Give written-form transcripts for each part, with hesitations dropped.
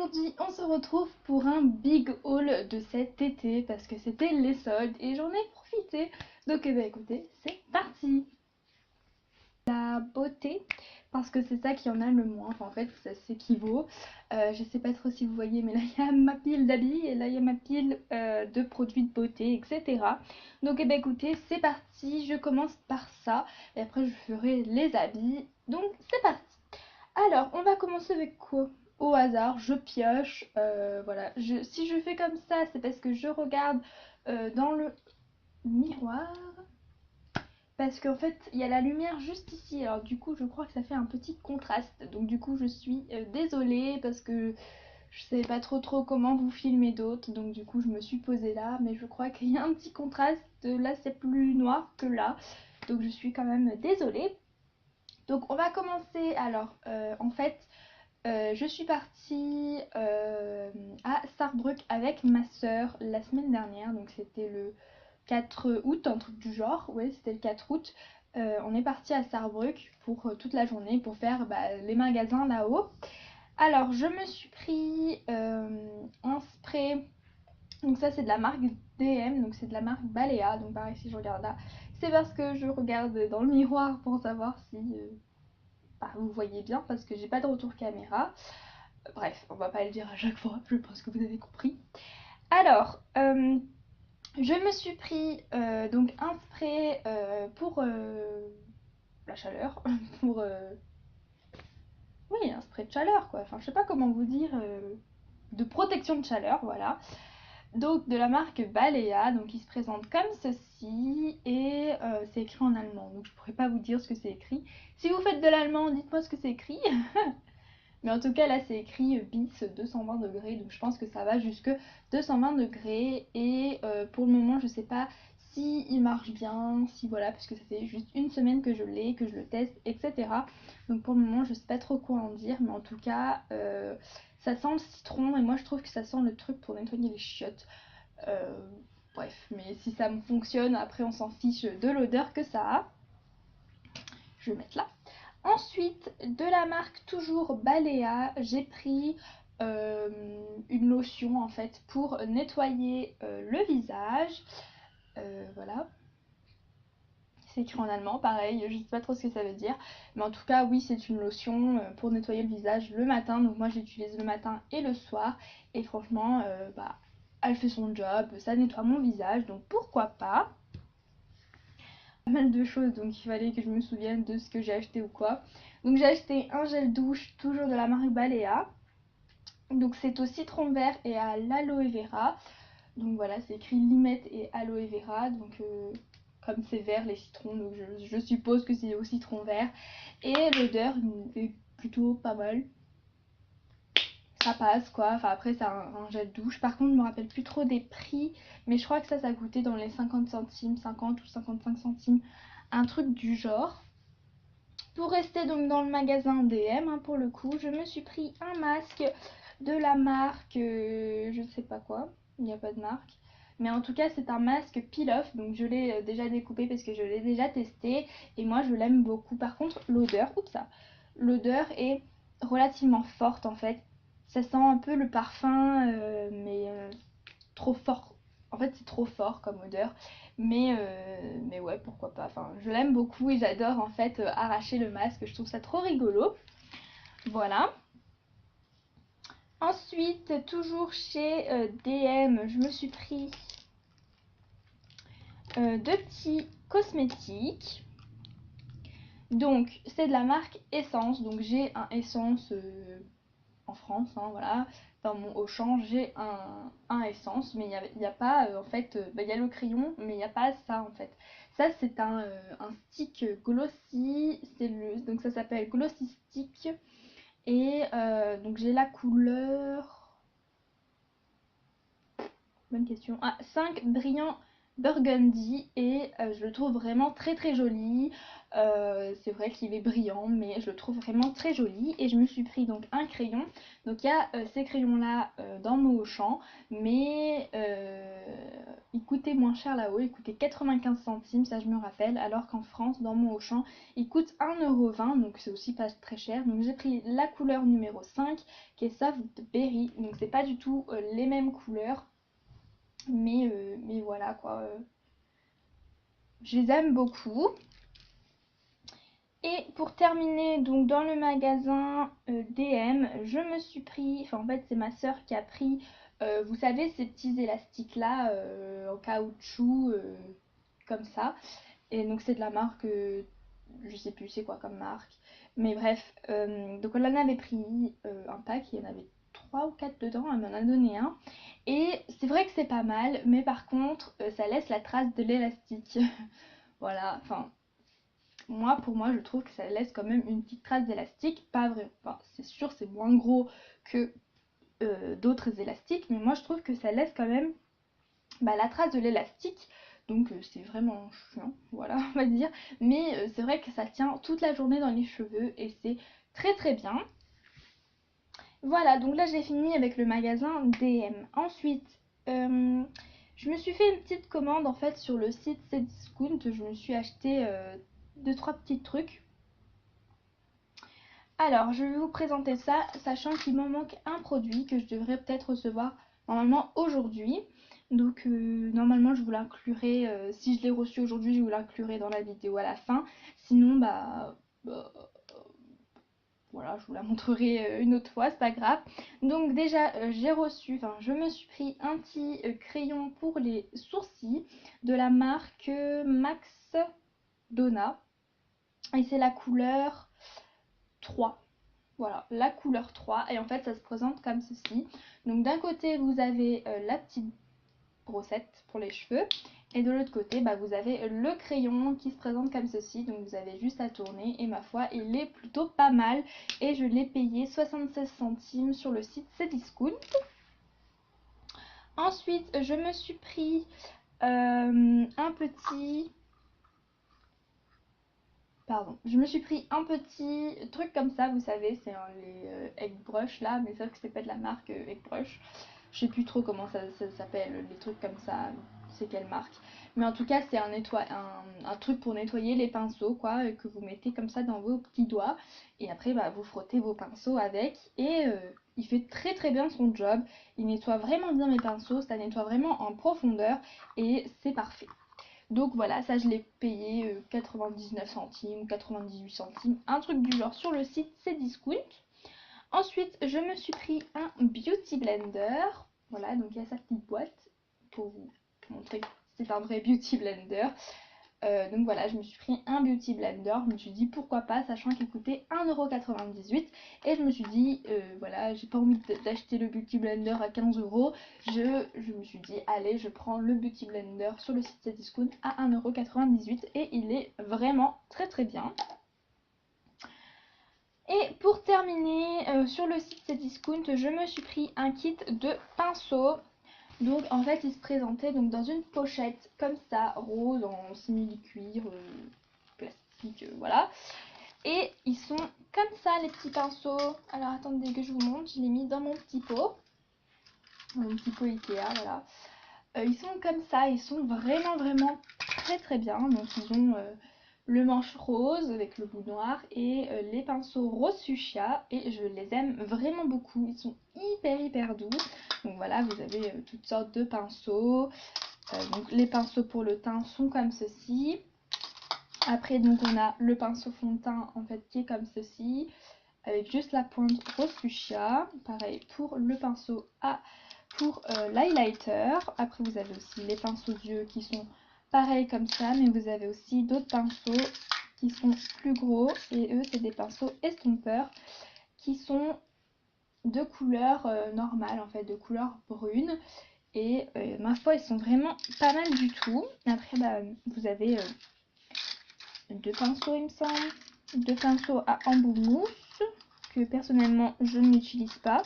Aujourd'hui, on se retrouve pour un big haul de cet été parce que c'était les soldes et j'en ai profité. Donc, écoutez, c'est parti. La beauté, parce que c'est ça qui en a le moins. Enfin, en fait, ça s'équivaut. Je sais pas trop si vous voyez, mais là il y a ma pile d'habits et là il y a ma pile de produits de beauté, etc. Donc, écoutez, c'est parti. Je commence par ça et après je ferai les habits. Donc, c'est parti. Alors, on va commencer avec quoi? Au hasard, je pioche. Voilà. Si je fais comme ça, c'est parce que je regarde dans le miroir. Parce qu'en fait, il y a la lumière juste ici. Alors, du coup, je crois que ça fait un petit contraste. Donc, du coup, je suis désolée parce que je sais pas trop comment vous filmer d'autres. Donc, du coup, je me suis posée là. Mais je crois qu'il y a un petit contraste. Là, c'est plus noir que là. Donc, je suis quand même désolée. Donc, on va commencer. Alors, en fait. Je suis partie à Sarrebruck avec ma soeur la semaine dernière, donc c'était le 4 août, un truc du genre, ouais c'était le 4 août. On est parti à Sarrebruck pour toute la journée pour faire les magasins là-haut. Alors je me suis pris un spray, donc ça c'est de la marque DM, donc c'est de la marque Balea, donc pareil si je regarde là, c'est parce que je regarde dans le miroir pour savoir si vous voyez bien parce que j'ai pas de retour caméra. Bref, on va pas le dire à chaque fois, je pense que vous avez compris. Alors, je me suis pris donc un spray pour la chaleur, pour oui, un spray de chaleur quoi. Enfin, je sais pas comment vous dire, de protection de chaleur, voilà. Donc de la marque Balea, donc il se présente comme ceci et c'est écrit en allemand. Donc je pourrais pas vous dire ce que c'est écrit. Si vous faites de l'allemand, dites-moi ce que c'est écrit. Mais en tout cas, là, c'est écrit bis 220 degrés. Donc, je pense que ça va jusque 220 degrés. Et pour le moment, je sais pas si il marche bien, si voilà, parce que ça fait juste une semaine que je l'ai, que je le teste, etc. Donc, pour le moment, je sais pas trop quoi en dire. Mais en tout cas, ça sent le citron. Et moi, je trouve que ça sent le truc pour nettoyer les chiottes. Euh, Bref, mais si ça me fonctionne, après, on s'en fiche de l'odeur que ça a. Je vais mettre là. Ensuite, de la marque toujours Balea, j'ai pris une lotion en fait pour nettoyer le visage. Voilà, c'est écrit en allemand, pareil, je sais pas trop ce que ça veut dire. Mais en tout cas, oui, c'est une lotion pour nettoyer le visage le matin. Donc moi, je l'utilise le matin et le soir. Et franchement, elle fait son job, ça nettoie mon visage, donc pourquoi pas. Pas mal de choses, donc il fallait que je me souvienne de ce que j'ai acheté ou quoi. Donc j'ai acheté un gel douche, toujours de la marque Balea. Donc c'est au citron vert et à l'aloe vera. Donc voilà, c'est écrit limette et aloe vera. Donc comme c'est vert les citrons, donc je suppose que c'est au citron vert. Et l'odeur est plutôt pas mal. Ça passe quoi, enfin après c'est un gel douche. Par contre je me rappelle plus trop des prix, mais je crois que ça coûtait dans les 50 centimes, 50 ou 55 centimes, un truc du genre. Pour rester donc dans le magasin DM, hein, pour le coup, je me suis pris un masque de la marque, je sais pas quoi, il n'y a pas de marque. Mais en tout cas, c'est un masque peel-off, donc je l'ai déjà découpé parce que je l'ai déjà testé. Et moi, je l'aime beaucoup. Par contre, l'odeur, oups, ça, l'odeur est relativement forte en fait. Ça sent un peu le parfum, mais trop fort. En fait, c'est trop fort comme odeur. Mais ouais, pourquoi pas. Enfin, je l'aime beaucoup et j'adore en fait arracher le masque. Je trouve ça trop rigolo. Voilà. Ensuite, toujours chez DM, je me suis pris deux petits cosmétiques. Donc, c'est de la marque Essence. Donc, j'ai un Essence en France, hein, voilà. Dans mon Auchan, j'ai un Essence, mais il y a pas, en fait, il y a le crayon, mais il n'y a pas ça, en fait. Ça, c'est un stick glossy, donc ça s'appelle Glossy Stick. Et donc, j'ai la couleur... Bonne question. Ah, 5 brillant burgundy et je le trouve vraiment très très joli. C'est vrai qu'il est brillant mais je le trouve vraiment très joli et je me suis pris donc un crayon. Donc il y a ces crayons là dans mon Auchan mais ils coûtaient moins cher là-haut, ils coûtaient 95 centimes, ça je me rappelle, alors qu'en France dans mon Auchan ils coûtent 1,20 € donc c'est aussi pas très cher. Donc j'ai pris la couleur numéro 5 qui est Soft Berry, donc c'est pas du tout les mêmes couleurs mais voilà quoi, je les aime beaucoup. Et pour terminer, donc dans le magasin DM, je me suis pris, enfin en fait c'est ma soeur qui a pris, vous savez ces petits élastiques là en caoutchouc comme ça. Et donc c'est de la marque, je sais plus c'est quoi comme marque. Mais bref, donc on en avait pris un pack, il y en avait 3 ou 4 dedans, elle m'en a donné un. Et c'est vrai que c'est pas mal, mais par contre ça laisse la trace de l'élastique. Voilà, enfin moi, pour moi, je trouve que ça laisse quand même une petite trace d'élastique. Pas vrai, enfin, c'est sûr, c'est moins gros que d'autres élastiques, mais moi, je trouve que ça laisse quand même la trace de l'élastique. Donc, c'est vraiment chiant, voilà, on va dire. Mais c'est vrai que ça tient toute la journée dans les cheveux et c'est très très bien. Voilà, donc là, j'ai fini avec le magasin DM. Ensuite, je me suis fait une petite commande en fait sur le site Cdiscount. Je me suis acheté 2-3 petits trucs. Alors, je vais vous présenter ça, sachant qu'il m'en manque un produit que je devrais peut-être recevoir normalement aujourd'hui. Donc, normalement, je vous l'inclurai, si je l'ai reçu aujourd'hui, je vous l'inclurai dans la vidéo à la fin. Sinon, voilà, je vous la montrerai une autre fois, c'est pas grave. Donc, déjà, j'ai reçu, enfin, je me suis pris un petit crayon pour les sourcils de la marque Max Donna. Et c'est la couleur 3. Voilà, la couleur 3 et en fait ça se présente comme ceci. Donc d'un côté vous avez la petite brossette pour les cheveux et de l'autre côté vous avez le crayon qui se présente comme ceci. Donc vous avez juste à tourner et ma foi il est plutôt pas mal et je l'ai payé 76 centimes sur le site Cdiscount. Ensuite je me suis pris un petit... Pardon, je me suis pris un petit truc comme ça, vous savez, c'est les egg brush là, mais sauf que c'est pas de la marque egg brush. Je sais plus trop comment ça s'appelle, les trucs comme ça, c'est quelle marque. Mais en tout cas, c'est un truc pour nettoyer les pinceaux, quoi, que vous mettez comme ça dans vos petits doigts. Et après, vous frottez vos pinceaux avec. Et il fait très très bien son job. Il nettoie vraiment bien mes pinceaux, ça nettoie vraiment en profondeur. Et c'est parfait. Donc voilà, ça je l'ai payé 99 centimes, 98 centimes, un truc du genre sur le site Cdiscount. Ensuite, je me suis pris un beauty blender. Voilà, donc il y a sa petite boîte pour vous montrer que c'est un vrai beauty blender. Donc voilà, je me suis pris un beauty blender. Je me suis dit pourquoi pas, sachant qu'il coûtait 1,98 € et je me suis dit voilà, j'ai pas envie d'acheter le beauty blender à 15 €. Je me suis dit allez, je prends le beauty blender sur le site Cdiscount à 1,98 € et il est vraiment très très bien. Et pour terminer, sur le site Cdiscount, je me suis pris un kit de pinceaux. Donc en fait il se présentait donc dans une pochette comme ça, rose en simili-cuir, plastique, voilà. Et ils sont comme ça les petits pinceaux. Alors attendez que je vous montre, je l'ai mis dans mon petit pot. Mon petit pot Ikea, voilà. Ils sont comme ça, ils sont vraiment vraiment très très bien. Donc ils ont le manche rose avec le bout noir et les pinceaux rose fuchsia et je les aime vraiment beaucoup. Ils sont hyper hyper doux. Donc voilà, vous avez toutes sortes de pinceaux. Donc les pinceaux pour le teint sont comme ceci. Après donc on a le pinceau fond de teint en fait qui est comme ceci avec juste la pointe rose fuchsia. Pareil pour le pinceau pour l'highlighter. Après vous avez aussi les pinceaux d'yeux qui sont pareils comme ça, mais vous avez aussi d'autres pinceaux qui sont plus gros et eux c'est des pinceaux estompeurs qui sont de couleur normale en fait, de couleur brune et ma foi ils sont vraiment pas mal du tout. Après vous avez deux pinceaux il me semble, deux pinceaux à embout mousse que personnellement je n'utilise pas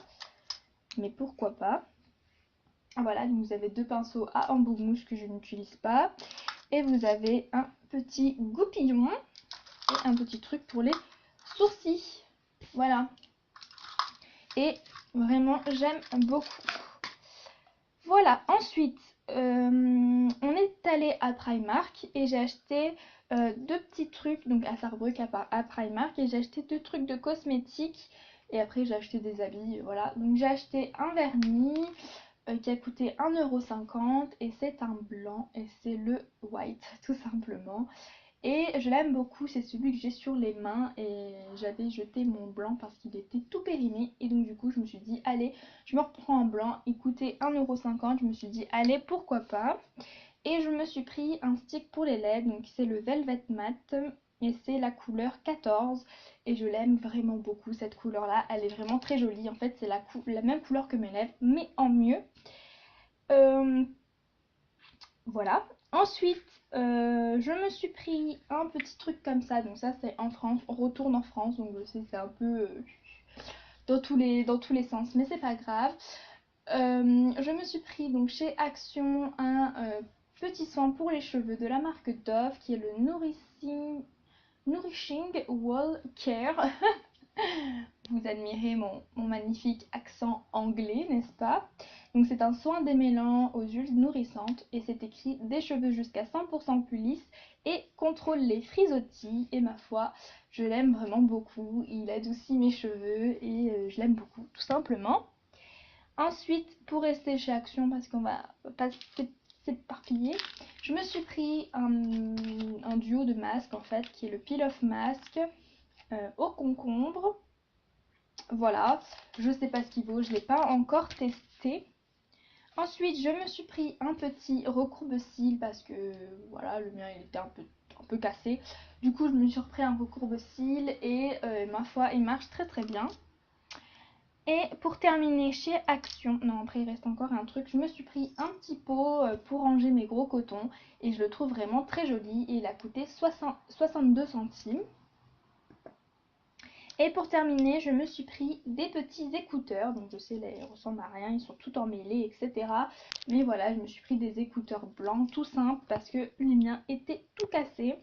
mais pourquoi pas. Voilà, donc vous avez deux pinceaux à embout mouche que je n'utilise pas. Et vous avez un petit goupillon et un petit truc pour les sourcils. Voilà. Et vraiment, j'aime beaucoup. Voilà, ensuite, on est allé à Primark et j'ai acheté deux petits trucs, donc à Sarrebruck, à Primark, et j'ai acheté deux trucs de cosmétiques. Et après, j'ai acheté des habits, voilà. Donc, j'ai acheté un vernis qui a coûté 1,50 € et c'est un blanc et c'est le white, tout simplement. Et je l'aime beaucoup, c'est celui que j'ai sur les mains et j'avais jeté mon blanc parce qu'il était tout périmé. Et donc du coup je me suis dit allez, je me reprends en blanc, il coûtait 1,50 €, je me suis dit allez pourquoi pas. Et je me suis pris un stick pour les lèvres, donc c'est le Velvet Matte et c'est la couleur 14. Et je l'aime vraiment beaucoup cette couleur là, elle est vraiment très jolie. En fait c'est la même couleur que mes lèvres mais en mieux. Euh, Voilà. Ensuite, je me suis pris un petit truc comme ça. Donc ça, c'est en France. On retourne en France. Donc je sais, c'est un peu dans tous les sens. Mais c'est pas grave. Je me suis pris donc chez Action un petit soin pour les cheveux de la marque Dove qui est le Nourishing Wall Care. Vous admirez mon magnifique accent anglais, n'est-ce pas? Donc c'est un soin démêlant aux huiles nourrissantes et c'est écrit des cheveux jusqu'à 100% plus lisses et contrôle les frisottis. Et ma foi, je l'aime vraiment beaucoup. Il adoucit mes cheveux et je l'aime beaucoup, tout simplement. Ensuite, pour rester chez Action, parce qu'on va pas s'éparpiller, je me suis pris un duo de masques en fait, qui est le Peel Off Mask au concombre. Voilà, je sais pas ce qu'il vaut, je l'ai pas encore testé. Ensuite, je me suis pris un petit recourbe-cils parce que voilà, le mien il était un peu cassé. Du coup, je me suis repris un recourbe-cils et ma foi, il marche très très bien. Et pour terminer chez Action, non après il reste encore un truc, je me suis pris un petit pot pour ranger mes gros cotons et je le trouve vraiment très joli et il a coûté 62 centimes. Et pour terminer, je me suis pris des petits écouteurs. Donc je sais, là, ils ressemblent à rien, ils sont tout emmêlés, etc. Mais voilà, je me suis pris des écouteurs blancs, tout simples, parce que les miens étaient tout cassés.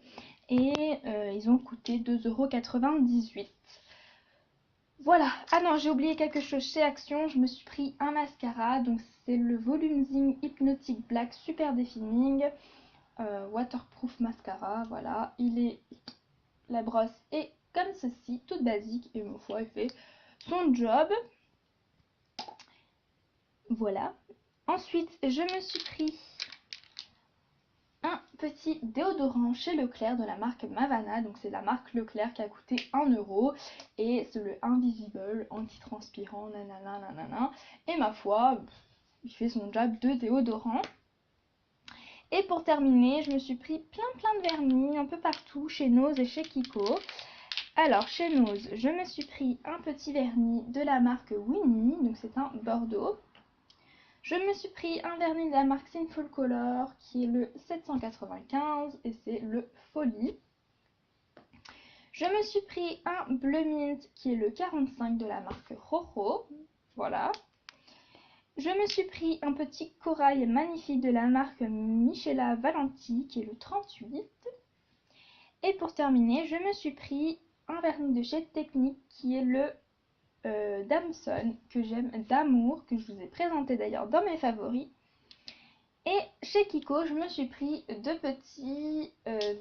Et ils ont coûté 2,98 €. Voilà. Ah non, j'ai oublié quelque chose chez Action. Je me suis pris un mascara. Donc c'est le Volumizing Hypnotic Black Super Defining Waterproof Mascara. Voilà. La brosse est comme ceci, toute basique. Et ma foi, elle fait son job. Voilà. Ensuite, je me suis pris un petit déodorant chez Leclerc de la marque Mavana. Donc c'est la marque Leclerc qui a coûté 1 € et c'est le Invisible anti-transpirant nanana nanana. Et ma foi, il fait son job de déodorant. Et pour terminer, je me suis pris plein de vernis un peu partout chez Nose et chez Kiko. Alors chez Nose, je me suis pris un petit vernis de la marque Winnie, donc c'est un Bordeaux. Je me suis pris un vernis de la marque Sinful Color qui est le 795 et c'est le Folie. Je me suis pris un bleu mint qui est le 45 de la marque Rojo. Voilà. Je me suis pris un petit corail magnifique de la marque Michela Valenti qui est le 38. Et pour terminer, je me suis pris un vernis de chez Technique qui est le Damson que j'aime d'amour, que je vous ai présenté d'ailleurs dans mes favoris. Et chez Kiko, je me suis pris deux petits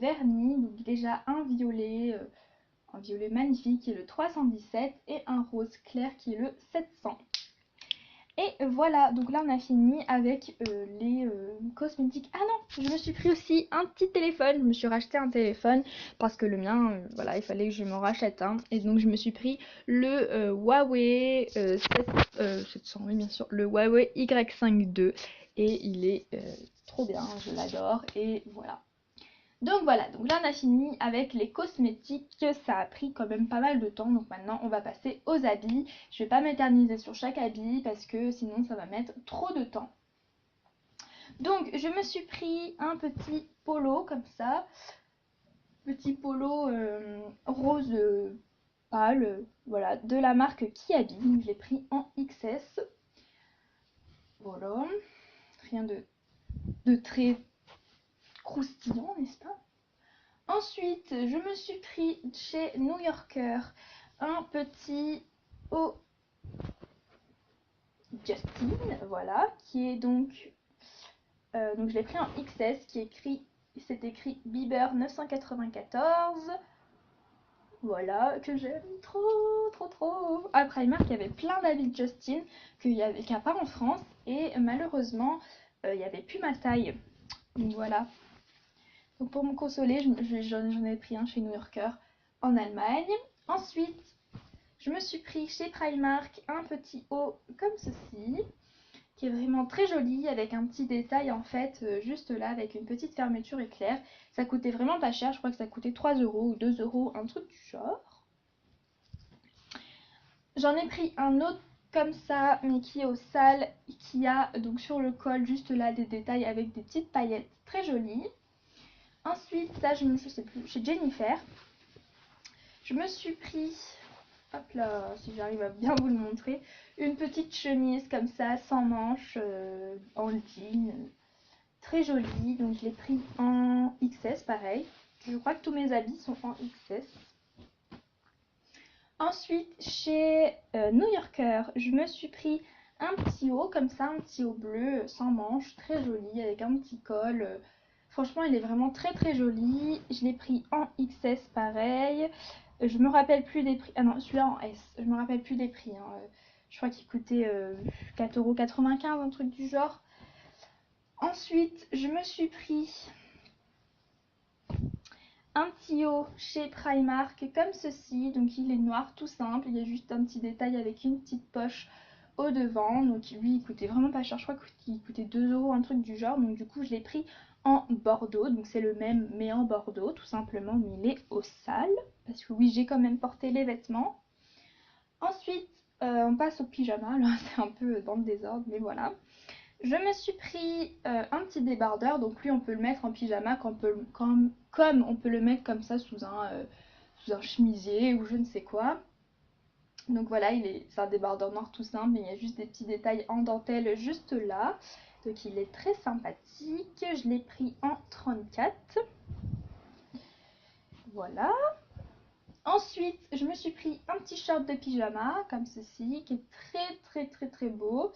vernis, donc déjà un violet magnifique qui est le 317 et un rose clair qui est le 700. Et voilà, donc là on a fini avec les cosmétiques. Ah non, je me suis pris aussi un petit téléphone. Je me suis racheté un téléphone parce que le mien, voilà, il fallait que je me rachète un. Et donc je me suis pris le Huawei 700, oui bien sûr, le Huawei Y5 II. Et il est trop bien, je l'adore. Et voilà. Donc voilà, donc là on a fini avec les cosmétiques, ça a pris quand même pas mal de temps, donc maintenant on va passer aux habits. Je vais pas m'éterniser sur chaque habit parce que sinon ça va mettre trop de temps. Donc je me suis pris un petit polo comme ça, petit polo rose pâle, voilà, de la marque Kiabi, je l'ai pris en XS. Voilà. de très croustillant, n'est-ce pas? Ensuite, je me suis pris chez New Yorker un petit haut Justin, voilà, qui est donc je l'ai pris en XS, c'est écrit Bieber 994. Voilà, que j'aime trop. À Primark, il y avait plein d'habits de Justin qu'il n'y a pas en France. Et malheureusement, il n'y avait plus ma taille. Donc voilà. Donc pour me consoler, j'en ai pris un chez New Yorker en Allemagne. Ensuite, je me suis pris chez Primark un petit haut comme ceci, qui est vraiment très joli, avec un petit détail en fait, juste là, avec une petite fermeture éclair. Ça coûtait vraiment pas cher, je crois que ça coûtait 3 € ou 2 €, un truc du genre. J'en ai pris un autre comme ça, mais qui est au sale, qui a donc sur le col, juste là, des détails avec des petites paillettes très jolies. Ensuite, ça, je sais plus, chez Jennifer, je me suis pris, hop là, si j'arrive à bien vous le montrer, une petite chemise comme ça, sans manches, en jean, très jolie. Donc je l'ai pris en XS, pareil. Je crois que tous mes habits sont en XS. Ensuite, chez New Yorker, je me suis pris un petit haut comme ça, un petit haut bleu sans manches, très joli, avec un petit col. Franchement, il est vraiment très joli. Je l'ai pris en XS, pareil. Je me rappelle plus des prix. Ah non, celui-là en S. Je me rappelle plus des prix, hein. Je crois qu'il coûtait 4,95 €, un truc du genre. Ensuite, je me suis pris un petit haut chez Primark comme ceci. Donc il est noir tout simple, il y a juste un petit détail avec une petite poche au devant. Donc lui il coûtait vraiment pas cher, je crois qu'il coûtait 2 €, un truc du genre. Donc du coup je l'ai pris en bordeaux, donc c'est le même mais en bordeaux tout simplement, mais il est au sale parce que oui, j'ai quand même porté les vêtements. Ensuite on passe au pyjama, là c'est un peu dans le désordre mais voilà. Je me suis pris un petit débardeur, donc lui on peut le mettre en pyjama comme on peut le mettre comme ça sous un chemisier ou je ne sais quoi. Donc voilà, c'est un débardeur noir tout simple, mais il y a juste des petits détails en dentelle juste là. Donc il est très sympathique, je l'ai pris en 34. Voilà. Ensuite, je me suis pris un petit short de pyjama comme ceci, qui est très beau,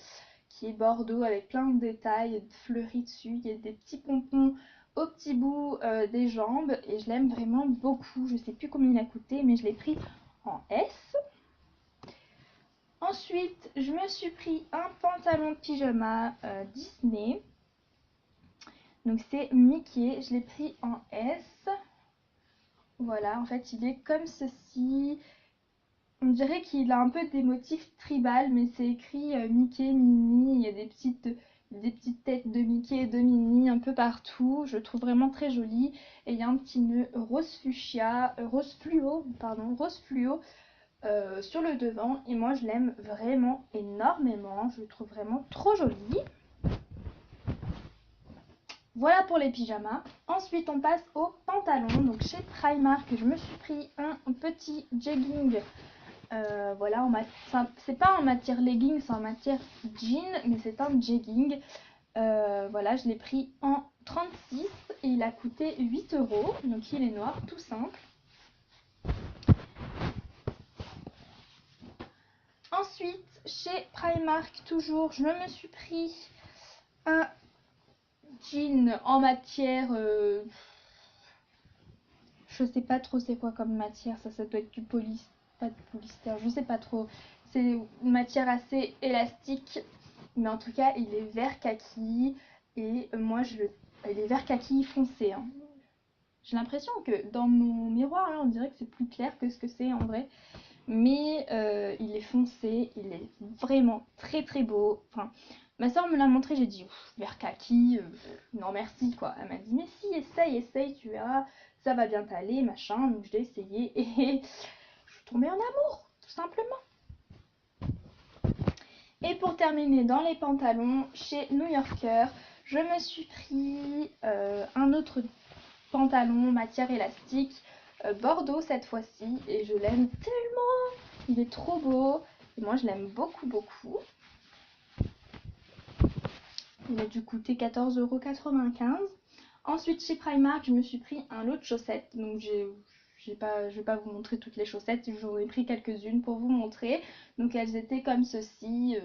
qui est bordeaux avec plein de détails fleuris dessus. Il y a des petits pompons au petit bout des jambes et je l'aime vraiment beaucoup. Je sais plus combien il a coûté, mais je l'ai pris en S. Ensuite, je me suis pris un pantalon de pyjama Disney. Donc c'est Mickey, je l'ai pris en S. Voilà, en fait il est comme ceci. On dirait qu'il a un peu des motifs tribal, mais c'est écrit Mickey, Minnie. Il y a des petites têtes de Mickey et de Minnie un peu partout. Je le trouve vraiment très joli. Et il y a un petit nœud rose fuchsia, rose fluo sur le devant. Et moi, je l'aime vraiment énormément. Je le trouve vraiment trop joli. Voilà pour les pyjamas. Ensuite, on passe aux pantalons. Donc chez Primark, je me suis pris un petit jegging. Voilà, c'est pas en matière legging, c'est en matière jean, mais c'est un jegging. Voilà, je l'ai pris en 36 et il a coûté 8 €. Donc il est noir, tout simple. Ensuite, chez Primark, toujours, je me suis pris un jean en matière. Je sais pas trop c'est quoi comme matière, ça doit être du pas du polyester, je sais pas trop. C'est une matière assez élastique, mais en tout cas il est vert kaki et moi il est vert kaki foncé, hein. J'ai l'impression que dans mon miroir là on dirait que c'est plus clair que ce que c'est en vrai, mais il est foncé, il est vraiment très beau. Enfin, ma soeur me l'a montré, j'ai dit vert kaki, non merci quoi. Elle m'a dit mais si, essaye, tu verras, ça va bien t'aller, machin. Donc je l'ai essayé et je suis tombée en amour, tout simplement. Et pour terminer dans les pantalons, chez New Yorker, je me suis pris un autre pantalon matière élastique, bordeaux cette fois-ci, et je l'aime tellement, il est trop beau, et moi je l'aime beaucoup. Il a dû coûter 14,95 €. Ensuite, chez Primark, je me suis pris un lot de chaussettes. Donc, je vais pas vous montrer toutes les chaussettes. J'en ai pris quelques-unes pour vous montrer. Donc, elles étaient comme ceci,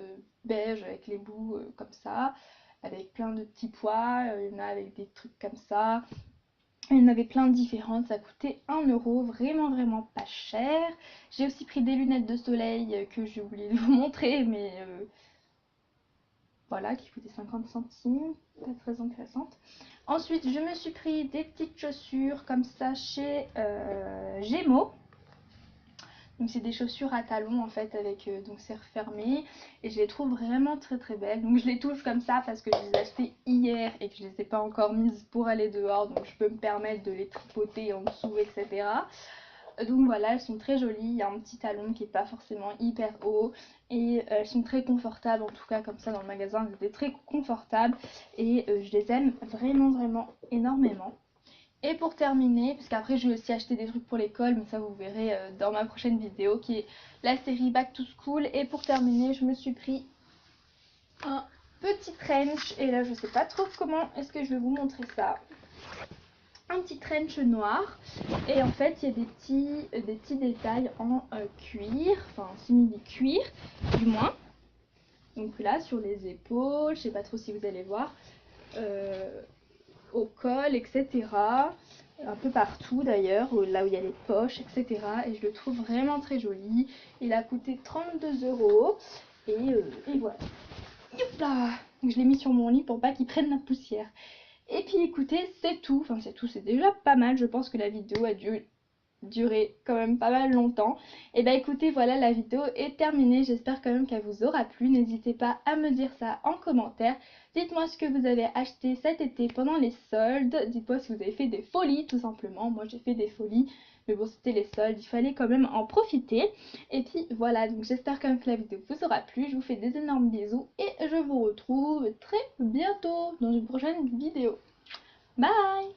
beige avec les bouts comme ça, avec plein de petits pois. Il y en a avec des trucs comme ça. Il y en avait plein de différentes, ça coûtait 1 €, vraiment vraiment pas cher. J'ai aussi pris des lunettes de soleil que j'ai oublié de vous montrer, mais voilà, qui coûtaient 50 centimes, pas très intéressantes. Ensuite, je me suis pris des petites chaussures comme ça chez Gémeaux. Donc c'est des chaussures à talons en fait avec donc c'est refermé et je les trouve vraiment très très belles. Donc je les touche comme ça parce que je les ai achetées hier et que je les ai pas encore mises pour aller dehors, donc je peux me permettre de les tripoter en dessous, etc. Donc voilà, elles sont très jolies. Il y a un petit talon qui est pas forcément hyper haut et elles sont très confortables, en tout cas comme ça dans le magasin elles étaient très confortables et je les aime vraiment vraiment énormément. Et pour terminer, parce qu'après je vais aussi acheter des trucs pour l'école, mais ça vous verrez dans ma prochaine vidéo qui est la série Back to School. Et pour terminer, je me suis pris un petit trench, et là je sais pas trop comment est-ce que je vais vous montrer ça. Un petit trench noir, et en fait il y a des petits détails en cuir, enfin simili cuir du moins. Donc là sur les épaules, je sais pas trop si vous allez voir. Au col, etc. Un peu partout d'ailleurs, là où il y a les poches, etc. Et je le trouve vraiment très joli. Il a coûté 32 € et voilà. Youpla, donc je l'ai mis sur mon lit pour pas qu'il prenne la poussière. Et puis écoutez, c'est tout. Enfin c'est tout, c'est déjà pas mal. Je pense que la vidéo a dû durer quand même pas mal longtemps. Et bah écoutez, voilà, la vidéo est terminée. J'espère quand même qu'elle vous aura plu. N'hésitez pas à me dire ça en commentaire. Dites-moi ce que vous avez acheté cet été pendant les soldes. Dites-moi si vous avez fait des folies tout simplement. Moi j'ai fait des folies, mais bon c'était les soldes, il fallait quand même en profiter. Et puis voilà, donc j'espère quand même que la vidéo vous aura plu. Je vous fais des énormes bisous et je vous retrouve très bientôt dans une prochaine vidéo. Bye!